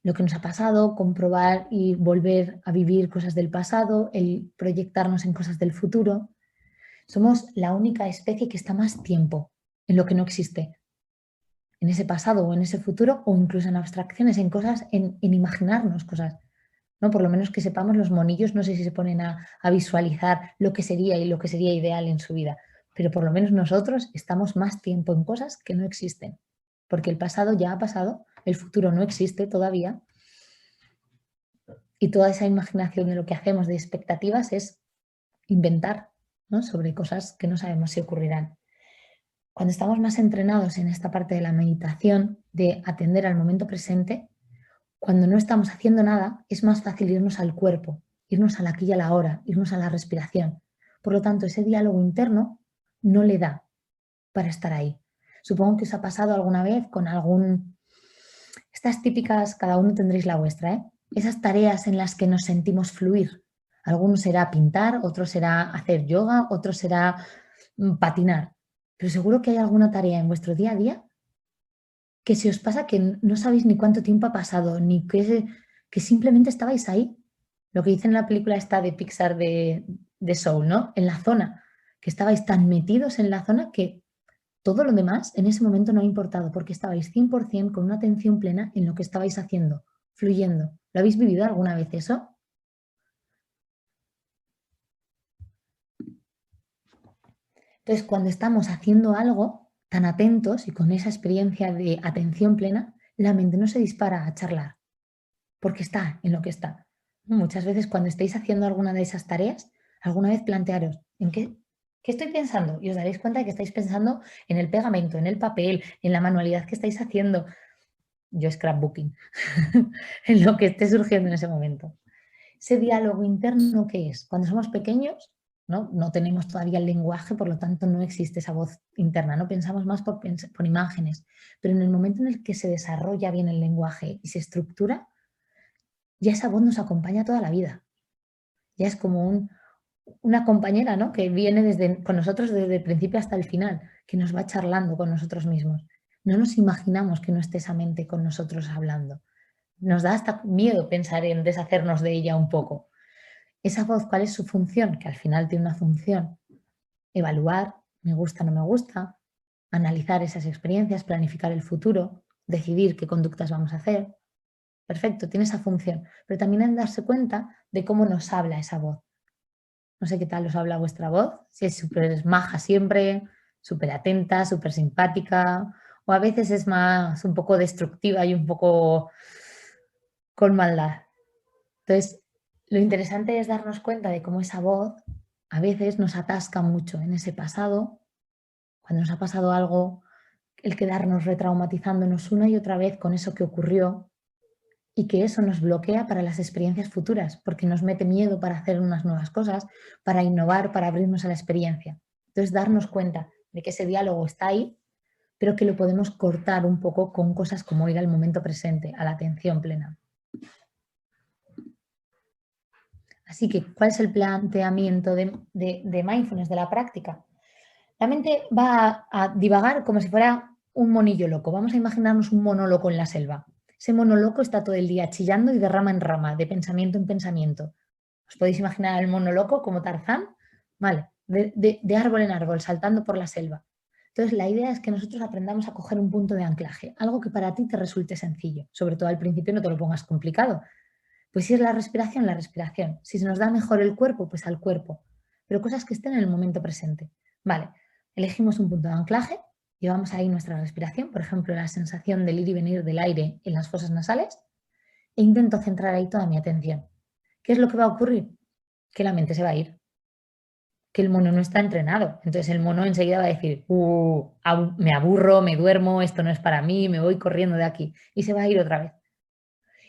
Lo que nos ha pasado, comprobar y volver a vivir cosas del pasado, el proyectarnos en cosas del futuro. Somos la única especie que está más tiempo en lo que no existe. En ese pasado o en ese futuro o incluso en abstracciones, en cosas, en imaginarnos cosas. ¿No? Por lo menos que sepamos los monillos, no sé si se ponen a visualizar lo que sería y lo que sería ideal en su vida, pero por lo menos nosotros estamos más tiempo en cosas que no existen, porque el pasado ya ha pasado, el futuro no existe todavía y toda esa imaginación de lo que hacemos de expectativas es inventar, ¿no? Sobre cosas que no sabemos si ocurrirán. Cuando estamos más entrenados en esta parte de la meditación, de atender al momento presente, cuando no estamos haciendo nada, es más fácil irnos al cuerpo, irnos al aquí y a la hora, irnos a la respiración. Por lo tanto, ese diálogo interno no le da para estar ahí. Supongo que os ha pasado alguna vez con estas típicas, cada uno tendréis la vuestra, ¿eh? Esas tareas en las que nos sentimos fluir. Algunos será pintar, otro será hacer yoga, otro será patinar. Pero seguro que hay alguna tarea en vuestro día a día que si os pasa que no sabéis ni cuánto tiempo ha pasado, ni que simplemente estabais ahí. Lo que dicen en la película esta de Pixar de Soul, ¿no? En la zona, que estabais tan metidos en la zona que todo lo demás en ese momento no ha importado porque estabais 100% con una atención plena en lo que estabais haciendo. fluyendo. ¿Lo habéis vivido alguna vez eso? Entonces, cuando estamos haciendo algo tan atentos y con esa experiencia de atención plena, la mente no se dispara a charlar, porque está en lo que está. Muchas veces cuando estéis haciendo alguna de esas tareas, alguna vez plantearos, ¿en qué estoy pensando? Y os daréis cuenta de que estáis pensando en el pegamento, en el papel, en la manualidad que estáis haciendo. Yo scrapbooking, en lo que esté surgiendo en ese momento. Ese diálogo interno, ¿qué es? Cuando somos pequeños, no tenemos todavía el lenguaje, por lo tanto no existe esa voz interna, no pensamos más por imágenes, pero en el momento en el que se desarrolla bien el lenguaje y se estructura, ya esa voz nos acompaña toda la vida. Ya es como una compañera, ¿no?, que viene con nosotros desde el principio hasta el final, que nos va charlando con nosotros mismos. No nos imaginamos que no esté esa mente con nosotros hablando. Nos da hasta miedo pensar en deshacernos de ella un poco. Esa voz, ¿cuál es su función? Que al final tiene una función. Evaluar, me gusta, no me gusta, analizar esas experiencias, planificar el futuro, decidir qué conductas vamos a hacer. Perfecto, tiene esa función. Pero también en darse cuenta de cómo nos habla esa voz. No sé qué tal os habla vuestra voz, si es súper maja siempre, súper atenta, súper simpática, o a veces es más un poco destructiva y un poco con maldad. Entonces, lo interesante es darnos cuenta de cómo esa voz a veces nos atasca mucho en ese pasado, cuando nos ha pasado algo, el quedarnos retraumatizándonos una y otra vez con eso que ocurrió y que eso nos bloquea para las experiencias futuras, porque nos mete miedo para hacer unas nuevas cosas, para innovar, para abrirnos a la experiencia. Entonces, darnos cuenta de que ese diálogo está ahí, pero que lo podemos cortar un poco con cosas como ir al momento presente, a la atención plena. Así que, ¿cuál es el planteamiento de mindfulness, de la práctica? La mente va a divagar como si fuera un monillo loco. Vamos a imaginarnos un mono loco en la selva. Ese mono loco está todo el día chillando y de rama en rama, de pensamiento en pensamiento. ¿Os podéis imaginar al mono loco como Tarzán? Vale, de árbol en árbol, saltando por la selva. Entonces, la idea es que nosotros aprendamos a coger un punto de anclaje, algo que para ti te resulte sencillo. Sobre todo al principio no te lo pongas complicado. Pues si es la respiración, la respiración. Si se nos da mejor el cuerpo, pues al cuerpo. Pero cosas que estén en el momento presente. Vale, elegimos un punto de anclaje, llevamos ahí nuestra respiración, por ejemplo, la sensación del ir y venir del aire en las fosas nasales, e intento centrar ahí toda mi atención. ¿Qué es lo que va a ocurrir? Que la mente se va a ir. Que el mono no está entrenado. Entonces el mono enseguida va a decir, me aburro, me duermo, esto no es para mí, me voy corriendo de aquí. Y se va a ir otra vez.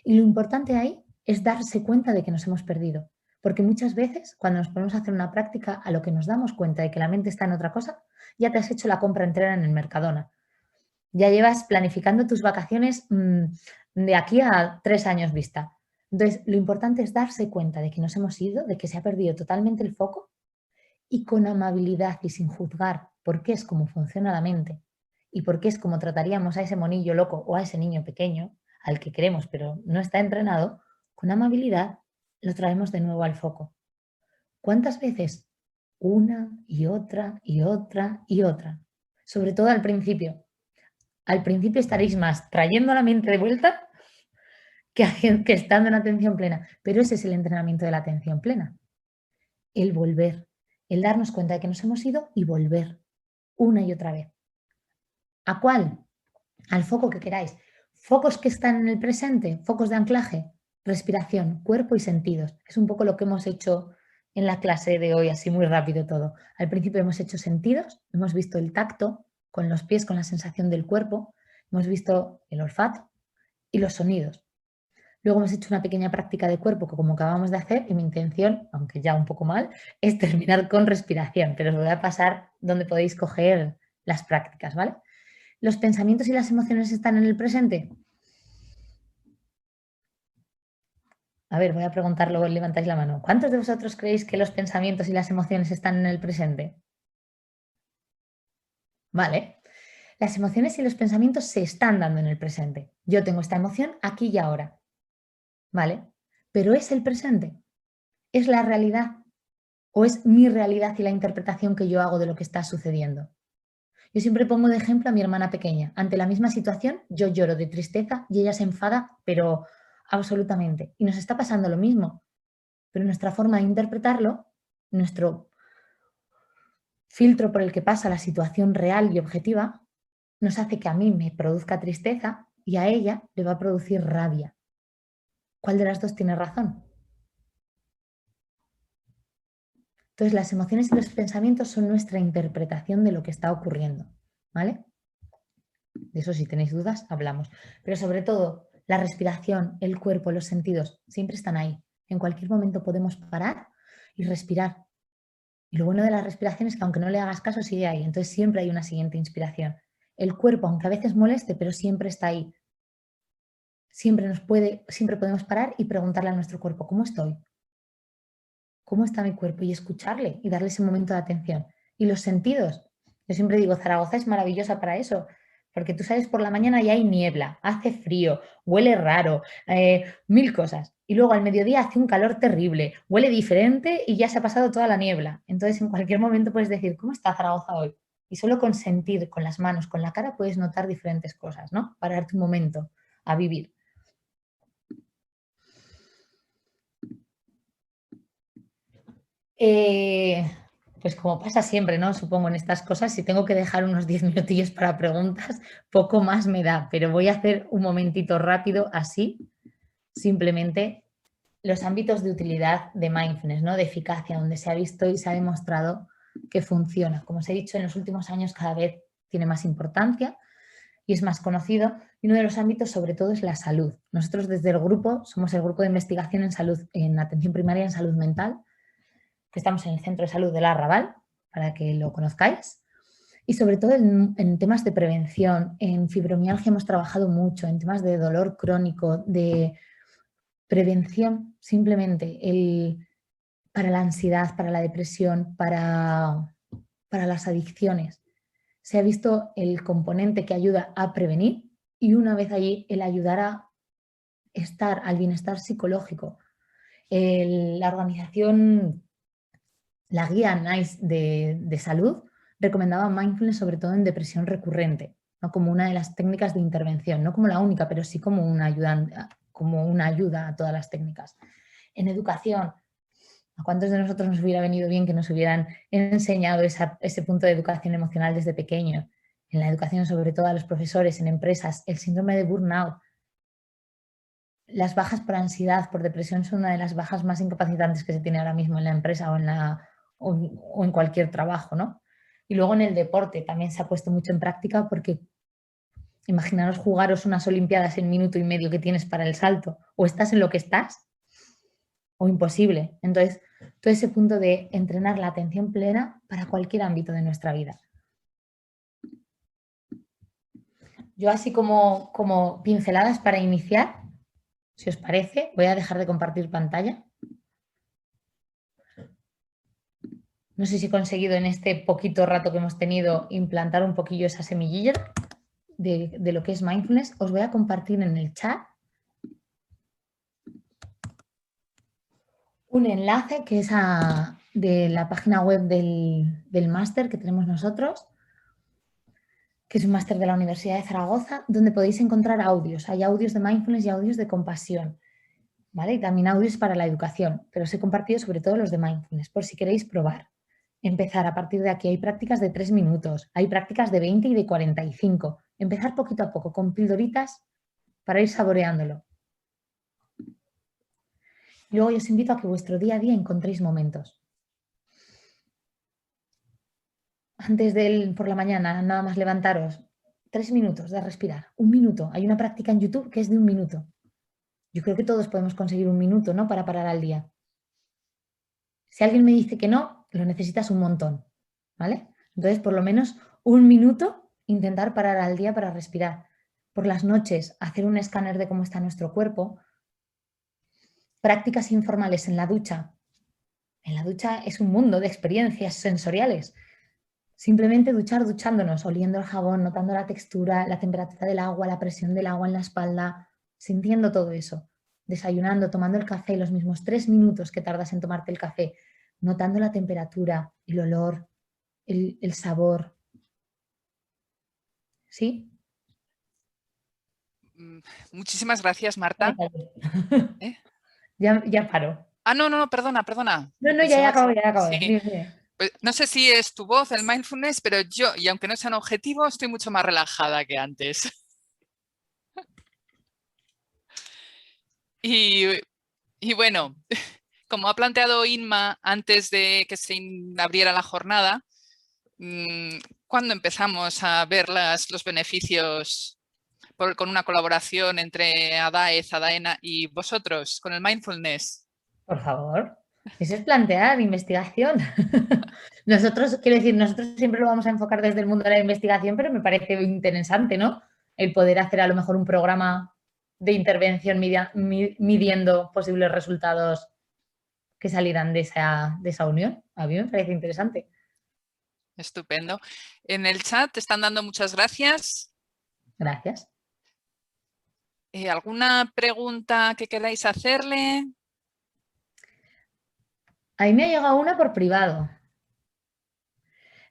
Y lo importante ahí es darse cuenta de que nos hemos perdido. Porque muchas veces, cuando nos ponemos a hacer una práctica, a lo que nos damos cuenta de que la mente está en otra cosa, ya te has hecho la compra entera en el Mercadona. Ya llevas planificando tus vacaciones de aquí a 3 años vista. Entonces, lo importante es darse cuenta de que nos hemos ido, de que se ha perdido totalmente el foco y con amabilidad y sin juzgar por qué es como funciona la mente y por qué es como trataríamos a ese monillo loco o a ese niño pequeño al que queremos pero no está entrenado, con amabilidad lo traemos de nuevo al foco. ¿Cuántas veces? Una y otra y otra y otra. Sobre todo al principio. Al principio estaréis más trayendo la mente de vuelta que estando en atención plena. Pero ese es el entrenamiento de la atención plena. El volver. El darnos cuenta de que nos hemos ido y volver una y otra vez. ¿A cuál? Al foco que queráis. Focos que están en el presente, focos de anclaje, respiración, cuerpo y sentidos. Es un poco lo que hemos hecho en la clase de hoy, así muy rápido todo. Al principio hemos hecho sentidos, hemos visto el tacto con los pies, con la sensación del cuerpo, hemos visto el olfato y los sonidos. Luego hemos hecho una pequeña práctica de cuerpo como acabamos de hacer y mi intención, aunque ya un poco mal, es terminar con respiración, pero os voy a pasar donde podéis coger las prácticas, ¿vale? ¿Los pensamientos y las emociones están en el presente? A ver, voy a preguntarlo, levantáis la mano. ¿Cuántos de vosotros creéis que los pensamientos y las emociones están en el presente? Vale. Las emociones y los pensamientos se están dando en el presente. Yo tengo esta emoción aquí y ahora. ¿Vale? Pero ¿es el presente? ¿Es la realidad? ¿O es mi realidad y la interpretación que yo hago de lo que está sucediendo? Yo siempre pongo de ejemplo a mi hermana pequeña. Ante la misma situación, yo lloro de tristeza y ella se enfada, pero absolutamente. Y nos está pasando lo mismo. Pero nuestra forma de interpretarlo, nuestro filtro por el que pasa la situación real y objetiva, nos hace que a mí me produzca tristeza y a ella le va a producir rabia. ¿Cuál de las dos tiene razón? Entonces, las emociones y los pensamientos son nuestra interpretación de lo que está ocurriendo, ¿vale? De eso, si tenéis dudas, hablamos. Pero sobre todo, la respiración, el cuerpo, los sentidos, siempre están ahí. En cualquier momento podemos parar y respirar. Y lo bueno de la respiración es que aunque no le hagas caso, sigue ahí. Entonces siempre hay una siguiente inspiración. El cuerpo, aunque a veces moleste, pero siempre está ahí. Siempre podemos parar y preguntarle a nuestro cuerpo, ¿cómo estoy? ¿Cómo está mi cuerpo? Y escucharle y darle ese momento de atención. Y los sentidos. Yo siempre digo, Zaragoza es maravillosa para eso, porque tú sales por la mañana y hay niebla, hace frío, huele raro, 1000 cosas. Y luego al mediodía hace un calor terrible, huele diferente y ya se ha pasado toda la niebla. Entonces en cualquier momento puedes decir, ¿cómo está Zaragoza hoy? Y solo con sentir, con las manos, con la cara, puedes notar diferentes cosas, ¿no? Pararte un momento a vivir. Pues como pasa siempre, ¿no? Supongo en estas cosas, si tengo que dejar unos 10 minutillos para preguntas, poco más me da, pero voy a hacer un momentito rápido así, simplemente los ámbitos de utilidad de mindfulness, ¿no? De eficacia, donde se ha visto y se ha demostrado que funciona. Como os he dicho, en los últimos años cada vez tiene más importancia y es más conocido, y uno de los ámbitos sobre todo es la salud. Nosotros desde el grupo somos el grupo de investigación en salud, en atención primaria en salud mental, que estamos en el Centro de Salud del Arrabal, para que lo conozcáis. Y sobre todo en temas de prevención, en fibromialgia hemos trabajado mucho, en temas de dolor crónico, de prevención simplemente, para la ansiedad, para la depresión, para las adicciones. Se ha visto el componente que ayuda a prevenir y una vez allí el ayudar a estar al bienestar psicológico. La organización, la guía NICE de salud recomendaba mindfulness sobre todo en depresión recurrente, ¿no? Como una de las técnicas de intervención, no como la única, pero sí como una ayuda a todas las técnicas. En educación, ¿a cuántos de nosotros nos hubiera venido bien que nos hubieran enseñado ese punto de educación emocional desde pequeños? En la educación, sobre todo a los profesores, en empresas, el síndrome de burnout. Las bajas por ansiedad, por depresión, son una de las bajas más incapacitantes que se tiene ahora mismo en la empresa o en cualquier trabajo, ¿no? Y luego en el deporte también se ha puesto mucho en práctica porque imaginaros jugaros unas olimpiadas en minuto y medio que tienes para el salto, o estás en lo que estás o imposible. Entonces, todo ese punto de entrenar la atención plena para cualquier ámbito de nuestra vida. Yo así como pinceladas para iniciar, si os parece, voy a dejar de compartir pantalla. No sé si he conseguido en este poquito rato que hemos tenido implantar un poquillo esa semillilla de lo que es mindfulness. Os voy a compartir en el chat un enlace que es de la página web del máster que tenemos nosotros, que es un máster de la Universidad de Zaragoza, donde podéis encontrar audios. Hay audios de mindfulness y audios de compasión, ¿vale? Y también audios para la educación, pero os he compartido sobre todo los de mindfulness, por si queréis probar. Empezar a partir de aquí. Hay prácticas de 3 minutos, hay prácticas de 20 y de 45. Empezar poquito a poco, con pildoritas para ir saboreándolo. Luego yo os invito a que vuestro día a día encontréis momentos. Antes por la mañana, nada más levantaros, 3 minutos de respirar, 1 minuto. Hay una práctica en YouTube que es de 1 minuto. Yo creo que todos podemos conseguir 1 minuto, ¿no? Para parar al día. Si alguien me dice que no, lo necesitas un montón, ¿vale? Entonces, por lo menos 1 minuto, intentar parar al día para respirar. Por las noches, hacer un escáner de cómo está nuestro cuerpo. Prácticas informales en la ducha. En la ducha es un mundo de experiencias sensoriales. Simplemente duchándonos, oliendo el jabón, notando la textura, la temperatura del agua, la presión del agua en la espalda, sintiendo todo eso. Desayunando, tomando el café, los mismos 3 minutos que tardas en tomarte el café, notando la temperatura, el olor, el sabor. ¿Sí? Muchísimas gracias, Marta. ¿Eh? Ya paro. Ah, no, perdona. No, ya acabo. Sí. Dime. Pues, no sé si es tu voz, el mindfulness, pero yo, y aunque no sea un objetivo, estoy mucho más relajada que antes. Y bueno, como ha planteado Inma antes de que se abriera la jornada, ¿cuándo empezamos a ver los beneficios con una colaboración entre ADAEZ, ADAENA y vosotros con el mindfulness? Por favor. Eso es plantear investigación. Nosotros siempre lo vamos a enfocar desde el mundo de la investigación, pero me parece interesante, ¿no? El poder hacer a lo mejor un programa de intervención midiendo posibles resultados que salieran de esa unión. A mí me parece interesante. Estupendo. En el chat te están dando muchas gracias. Gracias. ¿Alguna pregunta que queráis hacerle? A mí me ha llegado una por privado.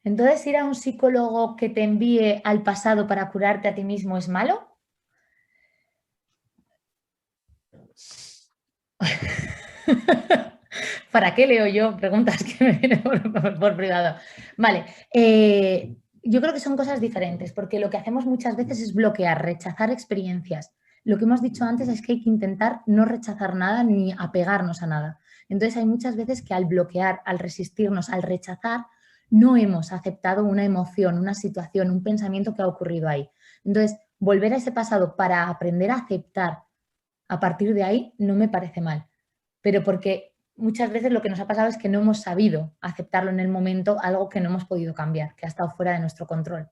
Entonces, ¿ir a un psicólogo que te envíe al pasado para curarte a ti mismo es malo? ¿Para qué leo yo preguntas que me vienen por privado? Vale, yo creo que son cosas diferentes, porque lo que hacemos muchas veces es bloquear, rechazar experiencias. Lo que hemos dicho antes es que hay que intentar no rechazar nada ni apegarnos a nada. Entonces hay muchas veces que al bloquear, al resistirnos, al rechazar, no hemos aceptado una emoción, una situación, un pensamiento que ha ocurrido ahí. Entonces, volver a ese pasado para aprender a aceptar a partir de ahí no me parece mal, pero porque muchas veces lo que nos ha pasado es que no hemos sabido aceptarlo en el momento, algo que no hemos podido cambiar, que ha estado fuera de nuestro control,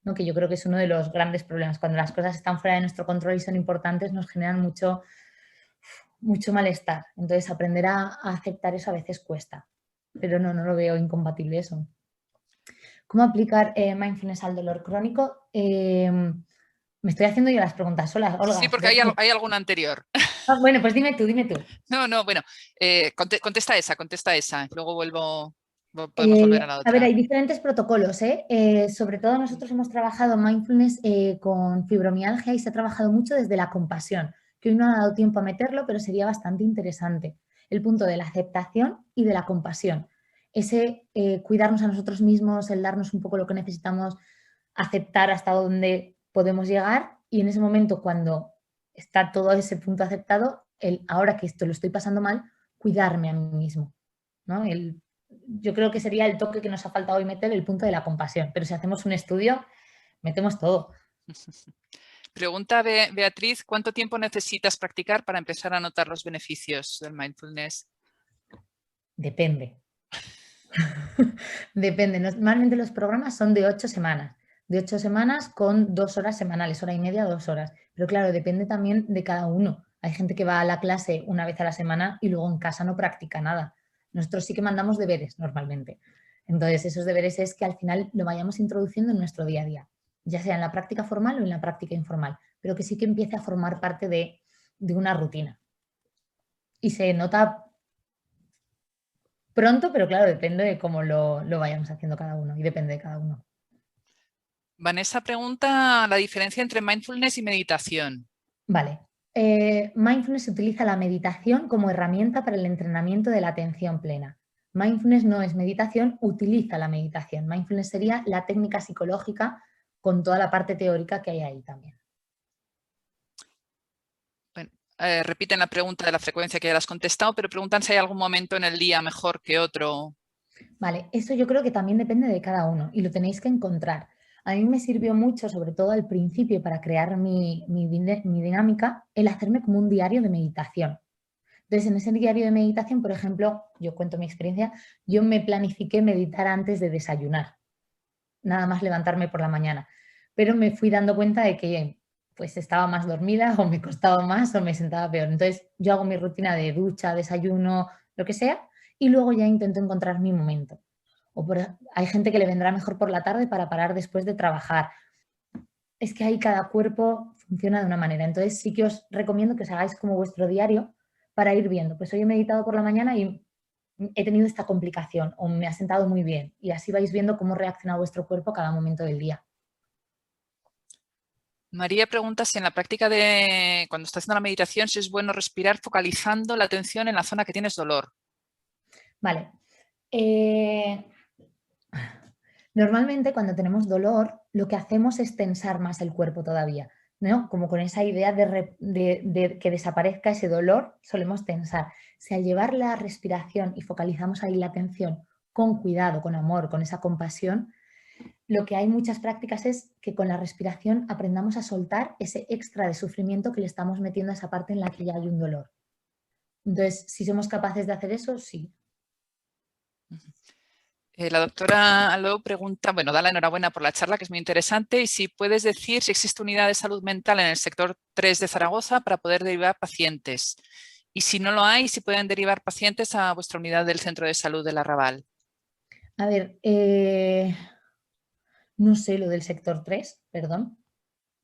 ¿no? Que yo creo que es uno de los grandes problemas. Cuando las cosas están fuera de nuestro control y son importantes, nos generan mucho malestar. Entonces, aprender a aceptar eso a veces cuesta, pero no lo veo incompatible eso. ¿Cómo aplicar mindfulness al dolor crónico? Me estoy haciendo yo las preguntas solas, Olga. Sí, porque hay alguna anterior. Ah, bueno, pues dime tú. No, bueno, contesta esa. Luego podemos volver a la otra. A ver, hay diferentes protocolos, sobre todo nosotros hemos trabajado mindfulness con fibromialgia y se ha trabajado mucho desde la compasión, que hoy no ha dado tiempo a meterlo, pero sería bastante interesante. El punto de la aceptación y de la compasión. Ese cuidarnos a nosotros mismos, el darnos un poco lo que necesitamos, aceptar hasta dónde podemos llegar y en ese momento cuando está todo ese punto aceptado, ahora que esto lo estoy pasando mal, cuidarme a mí mismo, ¿no? Yo creo que sería el toque que nos ha faltado hoy meter, el punto de la compasión. Pero si hacemos un estudio, metemos todo. Pregunta Beatriz, ¿cuánto tiempo necesitas practicar para empezar a notar los beneficios del mindfulness? Depende. Depende. Normalmente los programas son de 8 semanas. De 8 semanas con 2 horas semanales, hora y media, 2 horas. Pero claro, depende también de cada uno. Hay gente que va a la clase una vez a la semana y luego en casa no practica nada. Nosotros sí que mandamos deberes normalmente. Entonces, esos deberes es que al final lo vayamos introduciendo en nuestro día a día, ya sea en la práctica formal o en la práctica informal, pero que sí que empiece a formar parte de una rutina. Y se nota pronto, pero claro, depende de cómo lo vayamos haciendo cada uno y depende de cada uno. Vanessa pregunta la diferencia entre mindfulness y meditación. Vale. Mindfulness utiliza la meditación como herramienta para el entrenamiento de la atención plena. Mindfulness no es meditación, utiliza la meditación. Mindfulness sería la técnica psicológica con toda la parte teórica que hay ahí también. Bueno, repiten la pregunta de la frecuencia que ya has contestado, pero preguntan si hay algún momento en el día mejor que otro. Vale, eso yo creo que también depende de cada uno y lo tenéis que encontrar. A mí me sirvió mucho, sobre todo al principio, para crear mi dinámica, el hacerme como un diario de meditación. Entonces, en ese diario de meditación, por ejemplo, yo cuento mi experiencia, yo me planifiqué meditar antes de desayunar, nada más levantarme por la mañana, pero me fui dando cuenta de que pues estaba más dormida o me costaba más o me sentaba peor. Entonces, yo hago mi rutina de ducha, desayuno, lo que sea, y luego ya intento encontrar mi momento. Hay gente que le vendrá mejor por la tarde para parar después de trabajar. Es que ahí cada cuerpo funciona de una manera. Entonces sí que os recomiendo que os hagáis como vuestro diario para ir viendo. Pues hoy he meditado por la mañana y he tenido esta complicación o me ha sentado muy bien. Y así vais viendo cómo reacciona vuestro cuerpo a cada momento del día. María pregunta si en la práctica de cuando estás haciendo la meditación, si es bueno respirar focalizando la atención en la zona que tienes dolor. Vale. Normalmente cuando tenemos dolor, lo que hacemos es tensar más el cuerpo todavía, ¿no? Como con esa idea de que desaparezca ese dolor, solemos tensar. Si al llevar la respiración y focalizamos ahí la atención con cuidado, con amor, con esa compasión, lo que hay muchas prácticas es que con la respiración aprendamos a soltar ese extra de sufrimiento que le estamos metiendo a esa parte en la que ya hay un dolor. Entonces, si somos capaces de hacer eso, sí. La doctora Alou pregunta, bueno, da la enhorabuena por la charla, que es muy interesante, y si puedes decir si existe unidad de salud mental en el sector 3 de Zaragoza para poder derivar pacientes. Y si no lo hay, si pueden derivar pacientes a vuestra unidad del Centro de Salud del Arrabal. A ver, no sé lo del sector 3, perdón,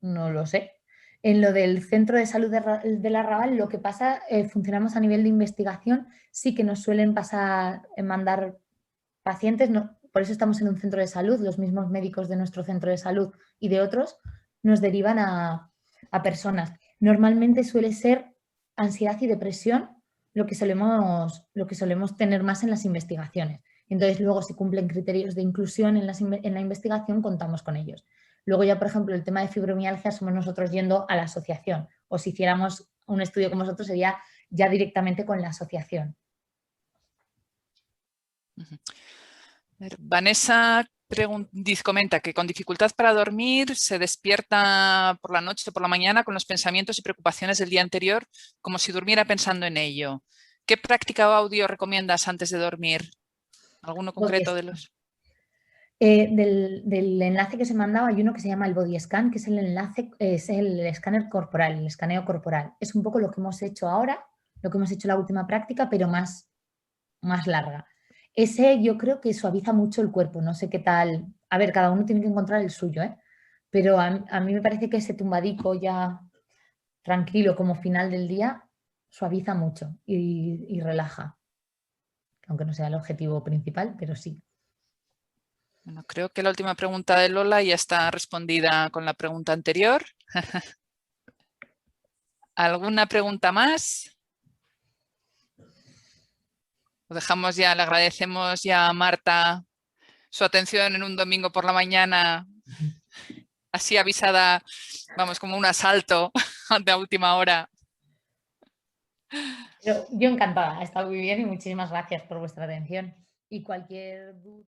no lo sé. En lo del Centro de Salud del Arrabal, lo que pasa, funcionamos a nivel de investigación, sí que nos suelen mandar pacientes, por eso estamos en un centro de salud, los mismos médicos de nuestro centro de salud y de otros nos derivan a personas. Normalmente suele ser ansiedad y depresión lo que solemos tener más en las investigaciones. Entonces, luego, si cumplen criterios de inclusión en la investigación, contamos con ellos. Luego ya, por ejemplo, el tema de fibromialgia somos nosotros yendo a la asociación, o si hiciéramos un estudio con vosotros sería ya directamente con la asociación. Vanessa comenta que con dificultad para dormir se despierta por la noche o por la mañana con los pensamientos y preocupaciones del día anterior, como si durmiera pensando en ello. ¿Qué práctica o audio recomiendas antes de dormir? ¿Alguno concreto de los...? Del enlace que se mandaba hay uno que se llama el body scan, que es el enlace, es el escáner corporal, el escaneo corporal. Es un poco lo que hemos hecho ahora, lo que hemos hecho en la última práctica, pero más larga. Ese yo creo que suaviza mucho el cuerpo, no sé qué tal. A ver, cada uno tiene que encontrar el suyo, ¿eh? Pero a mí me parece que ese tumbadico ya tranquilo como final del día suaviza mucho y relaja. Aunque no sea el objetivo principal, pero sí. Bueno, creo que la última pregunta de Lola ya está respondida con la pregunta anterior. ¿Alguna pregunta más? Lo dejamos ya, le agradecemos ya a Marta su atención en un domingo por la mañana, así avisada, vamos, como un asalto de última hora. Pero yo encantada, ha estado muy bien y muchísimas gracias por vuestra atención. Y cualquier duda...